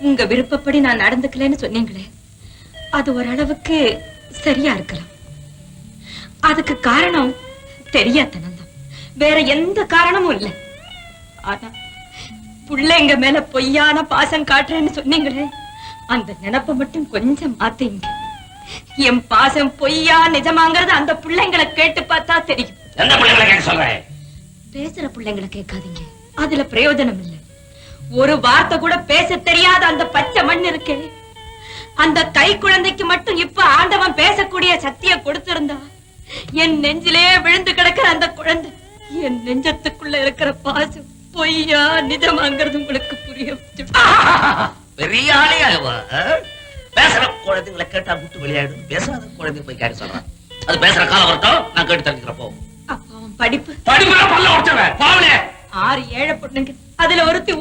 உங்க விருப்பப்படி நான் நடந்துக்கலன்னு சொன்னீங்களே, அது ஓரளவுக்கு சரியா இருக்கலாம். அதுக்கு காரணம் தெரியாதனம் தான், வேற எந்த காரணமும் இல்லை. ஆனா பிள்ளைங்க மேல பொய்யான பாசம் காட்டுறேன்னு சொன்னீங்களே, அந்த நினைப்ப மட்டும் கொஞ்சம் மாத்தீங்க. என் பாசம் பொய்யா நிஜமாங்கிறது அந்த பிள்ளைங்களை கேட்டு பார்த்தா தெரியும். எந்த பிள்ளைங்களை கேட்க சொல்றேன்? பேசுற பிள்ளைங்களை கேட்காதீங்க, அதுல பிரயோஜனம் இல்லை. ஒரு வார்த்தை கூட பேச தெரியாத அந்த பச்சை மண் இருக்கே, அந்த கை குழந்தைக்கு மட்டும் இப்ப ஆண்டவன் பேசக்கூடிய சக்தியை கொடுத்திருந்தா, என் நெஞ்சிலே விழுந்து கிடக்கிற அந்த குழந்தை என் நெஞ்சத்துக்குள்ள இருக்கிற பாசம் பொய்யா நிஜமாங்கிறது உங்களுக்கு புரிய பெரிய ஆளையா? பேசுற குழந்தைங்களை கேட்டா விட்டு விளையாடும், பேசாத குழந்தை போய் கேட்க சொல்றான். அது பேசுற காலம் வரட்டும், நான் கேட்டு தெரிஞ்சுக்கிறப்போ. அப்ப அவன் படிப்பு படிப்புல பல்ல உடைச்சவன் பாவனே. 6 ஏழை பொண்ணுங்க, அதுல ஒருத்தி